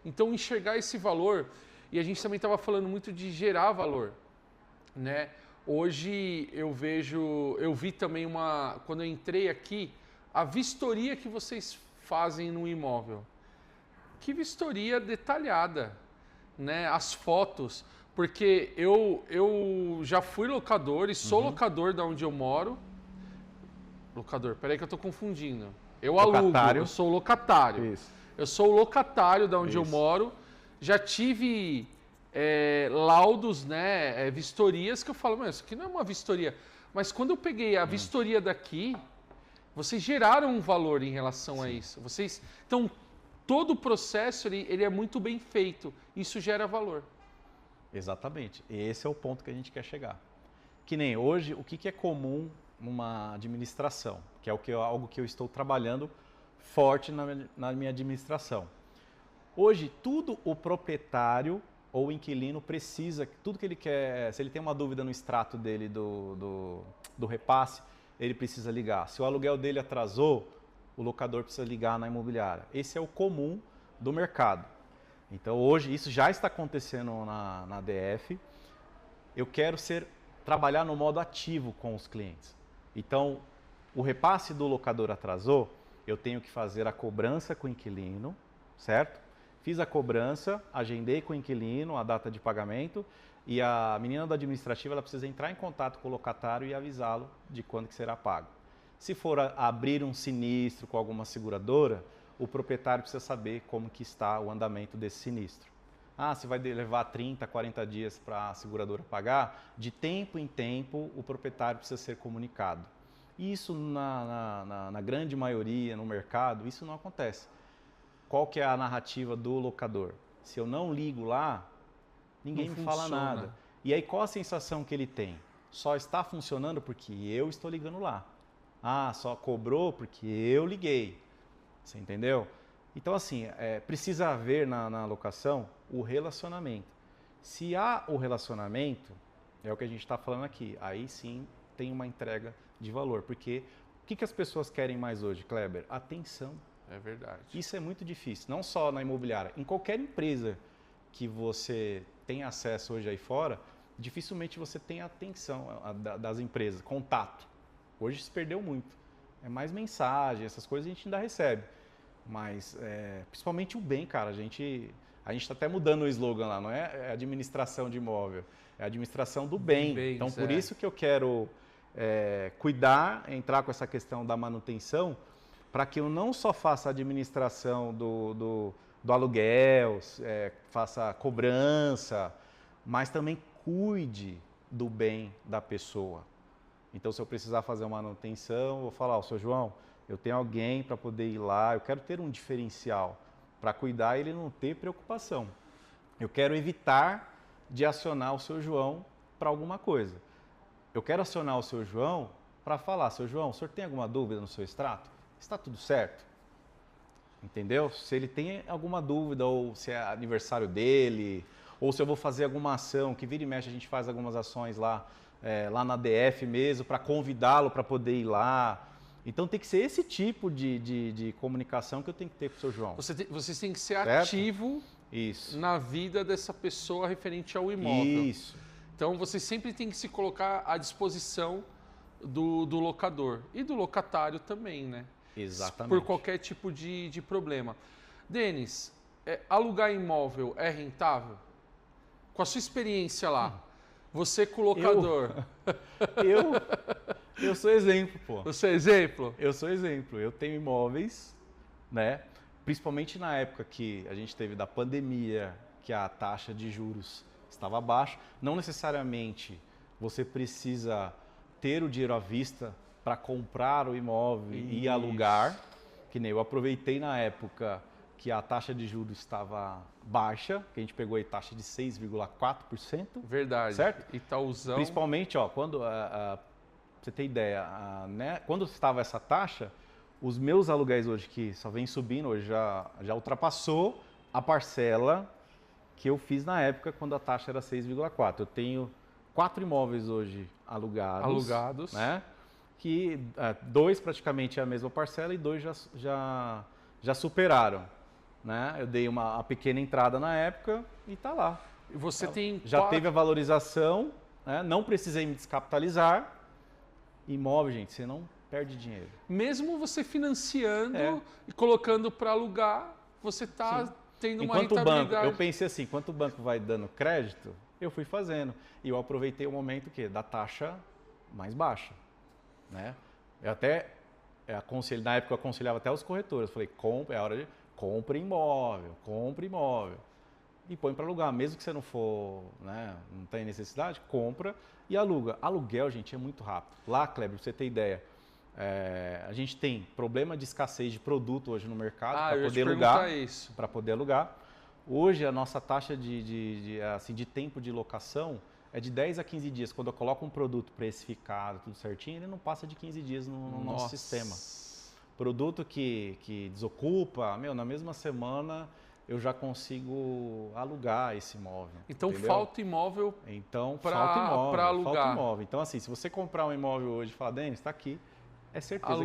Então, enxergar esse valor, e a gente também estava falando muito de gerar valor, né? Hoje eu vi também quando eu entrei aqui, a vistoria que vocês fazem no imóvel. Que vistoria detalhada, né? As fotos, porque eu já fui locador e sou locador da onde eu moro. Locador, peraí que eu estou confundindo. Eu alugo, eu sou locatário. Isso. Eu sou o locatário da onde eu moro. Já tive laudos, né, vistorias que eu falo, mas isso aqui não é uma vistoria. Mas quando eu peguei a vistoria daqui, vocês geraram um valor em relação a isso. Então, todo o processo ele é muito bem feito. Isso gera valor. Exatamente. E esse é o ponto que a gente quer chegar. Que nem hoje, o que é comum numa administração, que é algo que eu estou trabalhando forte na minha administração. Hoje, tudo o proprietário ou o inquilino precisa, tudo que ele quer, se ele tem uma dúvida no extrato dele do repasse, ele precisa ligar. Se o aluguel dele atrasou, o locador precisa ligar na imobiliária. Esse é o comum do mercado. Então hoje isso já está acontecendo na DF. Eu quero trabalhar no modo ativo com os clientes. Então o repasse do locador atrasou, eu tenho que fazer a cobrança com o inquilino, certo? Fiz a cobrança, agendei com o inquilino a data de pagamento e a menina da administrativa ela precisa entrar em contato com o locatário e avisá-lo de quando que será pago. Se for abrir um sinistro com alguma seguradora, o proprietário precisa saber como que está o andamento desse sinistro. Se vai levar 30, 40 dias para a seguradora pagar, de tempo em tempo o proprietário precisa ser comunicado. Isso na grande maioria no mercado, isso não acontece. Qual que é a narrativa do locador? Se eu não ligo lá, ninguém me fala nada. E aí qual a sensação que ele tem? Só está funcionando porque eu estou ligando lá. Só cobrou porque eu liguei. Você entendeu? Então assim, precisa haver na locação o relacionamento. Se há o relacionamento, é o que a gente está falando aqui, aí sim tem uma entrega de valor. Porque o que as pessoas querem mais hoje, Kleber? Atenção. É verdade. Isso é muito difícil, não só na imobiliária. Em qualquer empresa que você tem acesso hoje aí fora, dificilmente você tem atenção das empresas, contato. Hoje se perdeu muito. É mais mensagem, essas coisas a gente ainda recebe. Mas, principalmente o bem, cara, a gente está até mudando o slogan lá, não é administração de imóvel, é administração do bem. Então, por isso que eu quero cuidar, entrar com essa questão da manutenção, para que eu não só faça a administração do aluguel, faça cobrança, mas também cuide do bem da pessoa. Então, se eu precisar fazer uma manutenção, eu vou falar, seu João, eu tenho alguém para poder ir lá, eu quero ter um diferencial para cuidar e ele não ter preocupação. Eu quero evitar de acionar o seu João para alguma coisa. Eu quero acionar o seu João para falar, seu João, o senhor tem alguma dúvida no seu extrato? Está tudo certo? Entendeu? Se ele tem alguma dúvida, ou se é aniversário dele, ou se eu vou fazer alguma ação, que vira e mexe a gente faz algumas ações lá na DF mesmo, para convidá-lo para poder ir lá. Então tem que ser esse tipo de comunicação que eu tenho que ter com o seu João. Você tem que ser certo? Ativo Isso. Na vida dessa pessoa referente ao imóvel. Isso. Então você sempre tem que se colocar à disposição do locador e do locatário também, né? Exatamente. Por qualquer tipo de problema. Denis, alugar imóvel é rentável? Com a sua experiência lá, você com o locador... Eu sou exemplo, pô. Você é exemplo? Eu sou exemplo. Eu tenho imóveis, né? Principalmente na época que a gente teve da pandemia, que a taxa de juros estava baixa. Não necessariamente você precisa ter o dinheiro à vista para comprar o imóvel e alugar, que nem eu aproveitei na época que a taxa de juros estava baixa, que a gente pegou a taxa de 6,4%. Verdade. Certo? Itaúzão. Principalmente, quando, pra você ter ideia, né, quando estava essa taxa, os meus aluguéis hoje, que só vem subindo, hoje já ultrapassou a parcela que eu fiz na época, quando a taxa era 6,4%. Eu tenho 4 imóveis hoje alugados. Né? Que 2 praticamente é a mesma parcela e 2 já superaram. Né? Eu dei uma pequena entrada na época e está lá. E você já teve a valorização, né? Não precisei me descapitalizar. Imóvel, gente, você não perde dinheiro. Mesmo você financiando e colocando para alugar, você está tendo uma rentabilidade. Banco, eu pensei assim, enquanto o banco vai dando crédito, eu fui fazendo. E eu aproveitei o momento da taxa mais baixa. Né? Eu até aconselho, na época eu aconselhava até os corretores, falei, é hora de compre imóvel. E põe para alugar, mesmo que você não for, né, não tenha necessidade, compra e aluga. Aluguel, gente, é muito rápido. Lá, Kleber, pra você ter ideia, a gente tem problema de escassez de produto hoje no mercado para poder alugar. Hoje a nossa taxa de tempo de locação é de 10 a 15 dias. Quando eu coloco um produto precificado, tudo certinho, ele não passa de 15 dias no nosso sistema. Produto que desocupa, na mesma semana eu já consigo alugar esse imóvel. Então entendeu? Falta imóvel para alugar. Falta imóvel. Então assim, se você comprar um imóvel hoje e falar, Denis, está aqui, é certeza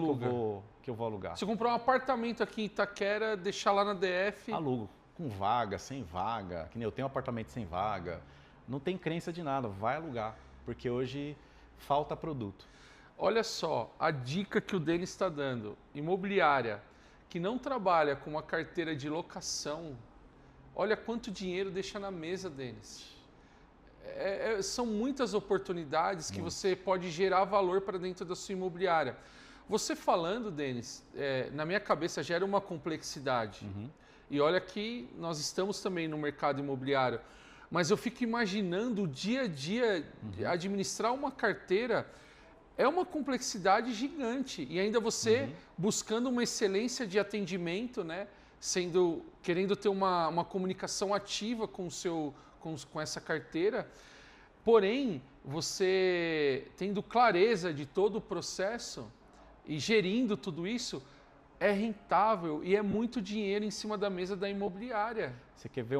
que eu vou alugar. Se eu comprar um apartamento aqui em Itaquera, deixar lá na DF... Alugo, com vaga, sem vaga, que nem eu tenho um apartamento sem vaga, não tem crença de nada, vai alugar, porque hoje falta produto. Olha só, a dica que o Denis está dando, imobiliária, que não trabalha com uma carteira de locação, olha quanto dinheiro deixa na mesa, Denis. São muitas oportunidades que você pode gerar valor para dentro da sua imobiliária. Você falando, Denis, na minha cabeça gera uma complexidade. Uhum. E olha que nós estamos também no mercado imobiliário, mas eu fico imaginando o dia a dia, administrar uma carteira é uma complexidade gigante. E ainda você buscando uma excelência de atendimento, né? Querendo ter uma comunicação ativa com essa carteira, porém, você tendo clareza de todo o processo e gerindo tudo isso, é rentável e é muito dinheiro em cima da mesa da imobiliária. Você quer ver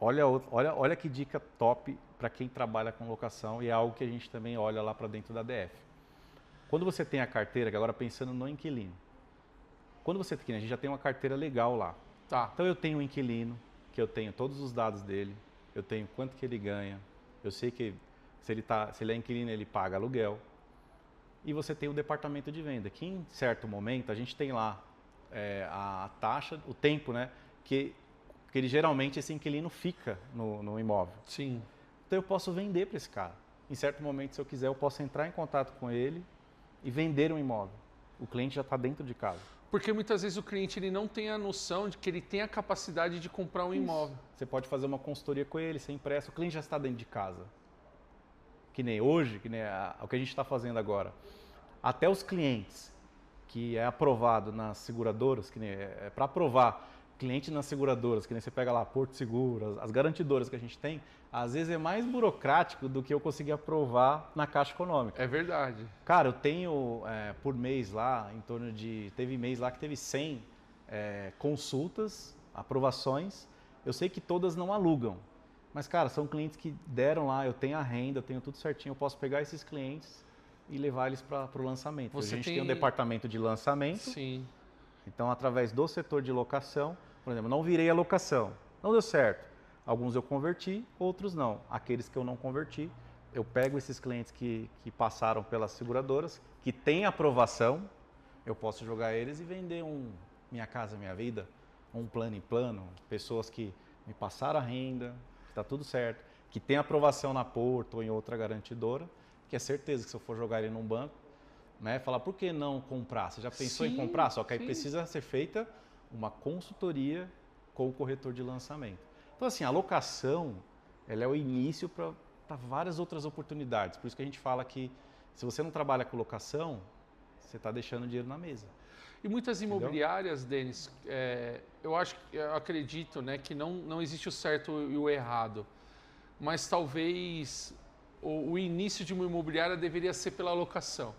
olha que dica top para quem trabalha com locação e é algo que a gente também olha lá para dentro da DF. Quando você tem a carteira, que agora pensando no inquilino, quando você tem, a gente já tem uma carteira legal lá. Tá. Então eu tenho um inquilino, que eu tenho todos os dados dele, eu tenho quanto que ele ganha, eu sei que se ele é inquilino ele paga aluguel. E você tem o departamento de venda, que em certo momento a gente tem lá a taxa, o tempo, né, que ele geralmente esse inquilino fica no imóvel. Sim. Então eu posso vender para esse cara. Em certo momento, se eu quiser, eu posso entrar em contato com ele e vender um imóvel. O cliente já está dentro de casa. Porque muitas vezes o cliente ele não tem a noção de que ele tem a capacidade de comprar um imóvel. Você pode fazer uma consultoria com ele, você empresta, o cliente já está dentro de casa. Que nem hoje, que nem o que a gente está fazendo agora. Até os clientes que é aprovado nas seguradoras, que nem para aprovar cliente nas seguradoras, que nem você pega lá Porto Seguro, as garantidoras que a gente tem, às vezes é mais burocrático do que eu conseguir aprovar na Caixa Econômica. É verdade. Cara, eu tenho por mês lá, em torno de... Teve mês lá que teve 100 consultas, aprovações. Eu sei que todas não alugam. Mas, cara, são clientes que deram lá, eu tenho a renda, eu tenho tudo certinho. Eu posso pegar esses clientes e levar eles para o lançamento. A gente tem um departamento de lançamento. Sim. Então, através do setor de locação, por exemplo, não virei a locação, não deu certo. Alguns eu converti, outros não. Aqueles que eu não converti, eu pego esses clientes que passaram pelas seguradoras, que têm aprovação, eu posso jogar eles e vender Minha Casa Minha Vida, um plano em plano, pessoas que me passaram a renda, que está tudo certo, que tem aprovação na Porto ou em outra garantidora, que é certeza que se eu for jogar ele num banco, né, falar por que não comprar? Você já pensou em comprar? Só que aí precisa ser feita uma consultoria com o corretor de lançamento. Então, assim, a locação, ela é o início para várias outras oportunidades. Por isso que a gente fala que se você não trabalha com locação, você está deixando dinheiro na mesa. E muitas imobiliárias, Denis, eu acredito, né, que não existe o certo e o errado, mas talvez o início de uma imobiliária deveria ser pela locação.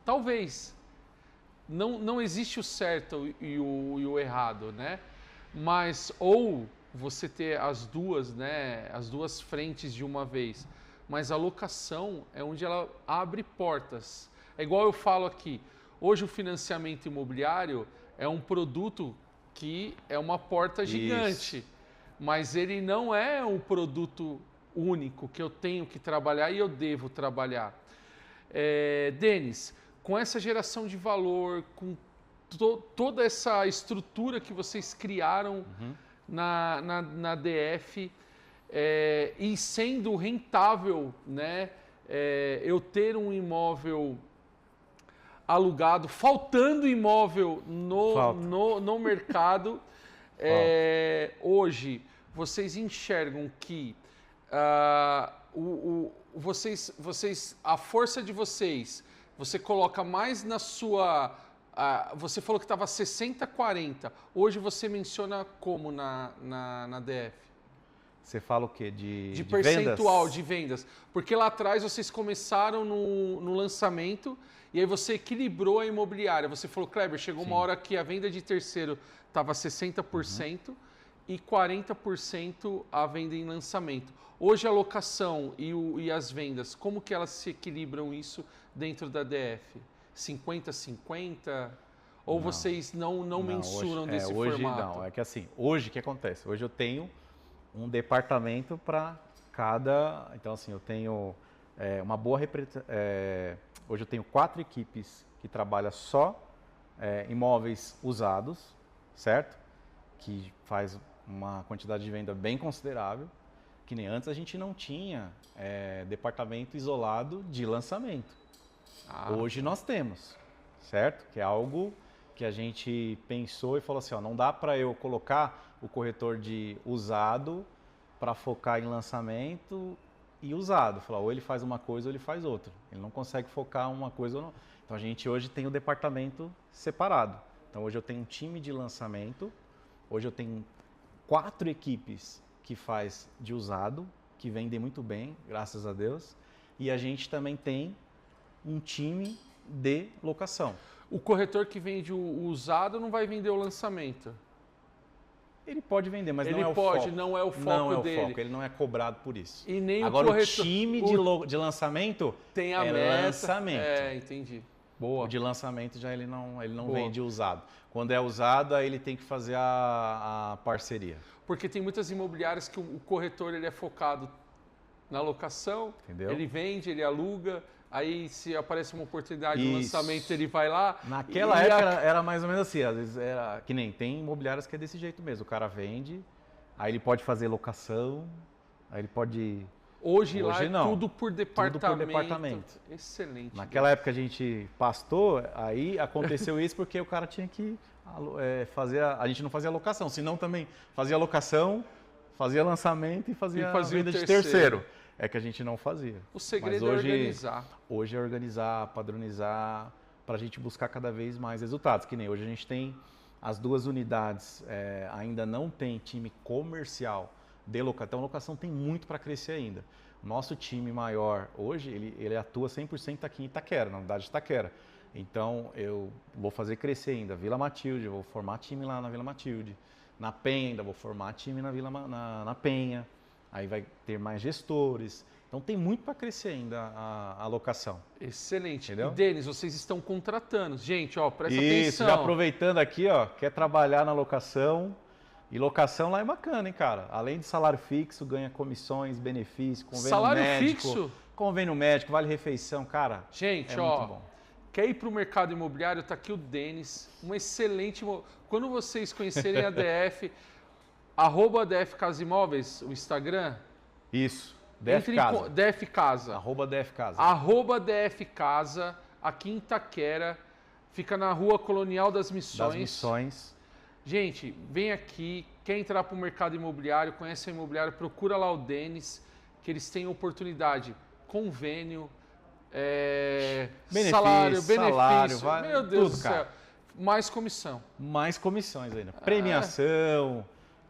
Talvez. Não existe o certo e o errado, né? Mas, ou você ter as duas, né? As duas frentes de uma vez. Mas a locação é onde ela abre portas. É igual eu falo aqui. Hoje o financiamento imobiliário é um produto que é uma porta gigante. Isso. Mas ele não é um produto único que eu tenho que trabalhar e eu devo trabalhar. Denis, com essa geração de valor, com toda essa estrutura que vocês criaram na DF, e sendo rentável, né, eu ter um imóvel alugado, faltando imóvel no mercado, hoje vocês enxergam que a força de vocês, você coloca mais na sua... você falou que estava 60-40. Hoje você menciona como na DF? Você fala o quê? De percentual vendas? de vendas. Porque lá atrás vocês começaram no lançamento e aí você equilibrou a imobiliária. Você falou, Kleber, chegou uma hora que a venda de terceiro estava 60% e 40% a venda em lançamento. Hoje a locação e as vendas, como que elas se equilibram isso dentro da DF? 50-50? Ou vocês não mensuram hoje, desse hoje formato? Não, é que assim, hoje o que acontece? Hoje eu tenho um departamento para cada... Então assim, eu tenho uma boa... hoje eu tenho 4 equipes que trabalham só imóveis usados, certo? Que faz uma quantidade de venda bem considerável, que nem antes a gente não tinha departamento isolado de lançamento. Hoje nós temos, certo? Que é algo que a gente pensou e falou assim, ó, não dá para eu colocar o corretor de usado para focar em lançamento e usado. Falou, ou ele faz uma coisa ou ele faz outra. Ele não consegue focar uma coisa ou não. Então a gente hoje tem o departamento separado. Então hoje eu tenho um time de lançamento, hoje eu tenho 4 equipes que faz de usado, que vendem muito bem, graças a Deus. E a gente também tem um time de locação. O corretor que vende o usado não vai vender o lançamento? Ele pode vender, mas ele não é o pode, foco. Não é o foco não é o dele. Foco, ele não é cobrado por isso. E nem agora o corretor... o time de lançamento tem a meta. Lançamento. Entendi. Boa. O de lançamento já ele não vende usado. Quando é usado, aí ele tem que fazer a parceria. Porque tem muitas imobiliárias que o corretor ele é focado na locação, entendeu? Ele vende, ele aluga, aí se aparece uma oportunidade de lançamento, ele vai lá. Naquela época era mais ou menos assim, às vezes era que nem tem imobiliárias que é desse jeito mesmo, o cara vende, aí ele pode fazer locação, aí ele pode... Hoje lá é tudo por departamento. Tudo por departamento. Excelente. Naquela época a gente pastou, aí aconteceu isso porque o cara tinha que fazer, a gente não fazia locação, senão também fazia locação, fazia lançamento e fazia venda de terceiro. É que a gente não fazia. O segredo é organizar. Hoje é organizar, padronizar, para a gente buscar cada vez mais resultados. Que nem hoje a gente tem as 2 unidades, ainda não tem time comercial de locação. Então a locação tem muito para crescer ainda. O nosso time maior hoje, ele atua 100% aqui em Itaquera, na unidade de Itaquera. Então eu vou fazer crescer ainda Vila Matilde, vou formar time lá na Vila Matilde. Na Penha ainda vou formar time na Penha. Aí vai ter mais gestores. Então tem muito para crescer ainda a locação. Excelente. Entendeu? E Denis, vocês estão contratando. Gente, ó, presta atenção. Isso, já aproveitando aqui, ó, quer trabalhar na locação. E locação lá é bacana, hein, cara? Além de salário fixo, ganha comissões, benefícios, convênio salário médico. Fixo? Convênio médico, vale refeição, cara. Gente, muito bom. Quer ir para o mercado imobiliário? Tá aqui o Denis, um excelente... Quando vocês conhecerem a DF... @DF Casa Imóveis, o Instagram. Isso, DF Casa. DF Casa. @DF Casa. @DF Casa, aqui em Itaquera. Fica na Rua Colonial das Missões. Gente, vem aqui, quer entrar para o mercado imobiliário, conhece a imobiliária, procura lá o Denis, que eles têm oportunidade, convênio, salário, benefício. Meu Deus do céu. Cara. Mais comissão. Mais comissões ainda. Premiação.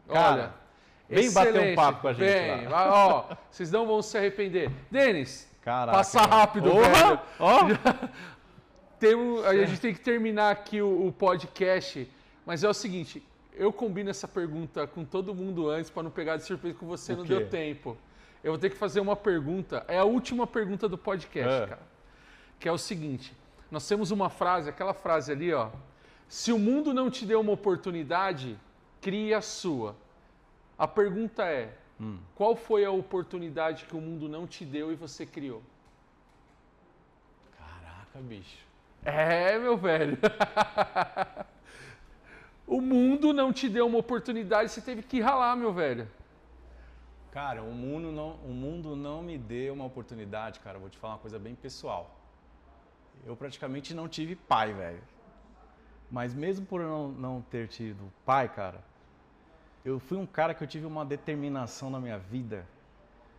Cara, olha, vem bater um papo com a gente lá. Ó, vocês não vão se arrepender. Denis, passa rápido, velho. A gente tem que terminar aqui o podcast, mas é o seguinte, eu combino essa pergunta com todo mundo antes para não pegar de surpresa com você, não deu tempo. Eu vou ter que fazer uma pergunta, é a última pergunta do podcast, cara, que é o seguinte, nós temos uma frase, aquela frase ali, ó, se o mundo não te deu uma oportunidade, crie a sua. A pergunta é, qual foi a oportunidade que o mundo não te deu e você criou? Caraca, bicho. Meu velho. O mundo não te deu uma oportunidade, você teve que ralar, meu velho. Cara, o mundo não me deu uma oportunidade, cara. Vou te falar uma coisa bem pessoal. Eu praticamente não tive pai, velho. Mas mesmo por eu não ter tido pai, cara, eu fui um cara que eu tive uma determinação na minha vida,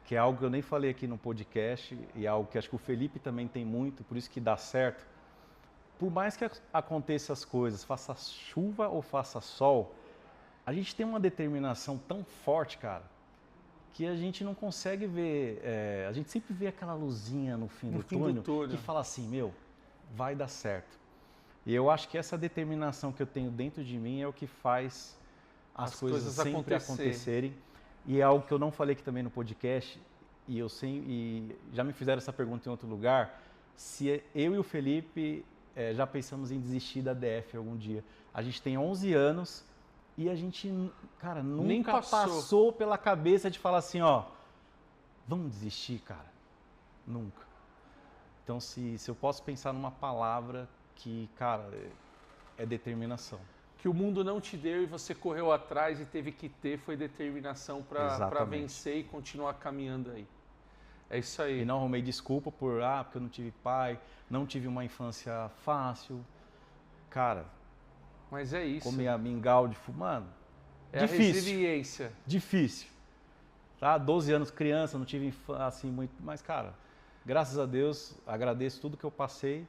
que é algo que eu nem falei aqui no podcast, e é algo que acho que o Felipe também tem muito, por isso que dá certo. Por mais que aconteça as coisas, faça chuva ou faça sol, a gente tem uma determinação tão forte, cara, que a gente não consegue ver, a gente sempre vê aquela luzinha no fim do túnel que fala assim, meu, vai dar certo. E eu acho que essa determinação que eu tenho dentro de mim é o que faz as coisas sempre acontecerem. E é algo que eu não falei aqui também no podcast, e já me fizeram essa pergunta em outro lugar, se eu e o Felipe já pensamos em desistir da DF algum dia. A gente tem 11 anos e a gente, cara, nunca passou pela cabeça de falar assim, ó, vamos desistir, cara? Nunca. Então, se eu posso pensar numa palavra que, cara, é determinação. Que o mundo não te deu e você correu atrás e teve que ter, foi determinação para vencer e continuar caminhando aí. É isso aí. E não arrumei desculpa porque eu não tive pai, não tive uma infância fácil. Cara, mas é isso. Comer mingau de mano, difícil. A resiliência. Difícil. Tá? 12 anos criança, não tive assim muito, mas cara, graças a Deus, agradeço tudo que eu passei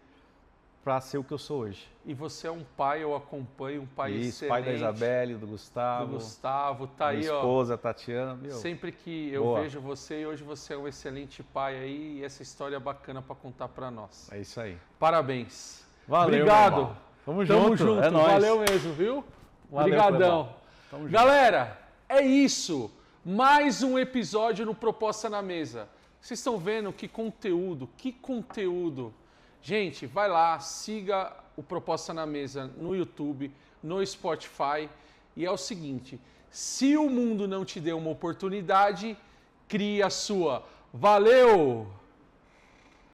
para ser o que eu sou hoje. E você é um pai, eu acompanho, um pai excelente. Pai da Isabelle, do Gustavo. Do Gustavo, tá aí, ó. Minha esposa, Tatiana. Meu, sempre que eu vejo você, e hoje você é um excelente pai aí, e essa história é bacana para contar para nós. É isso aí. Parabéns. Valeu, obrigado. Tamo junto. É nóis. Valeu mesmo, viu? Obrigadão. Galera, é isso. Mais um episódio no Proposta na Mesa. Vocês estão vendo que conteúdo, Gente, vai lá, siga o Proposta na Mesa no YouTube, no Spotify. E é o seguinte, se o mundo não te deu uma oportunidade, crie a sua. Valeu!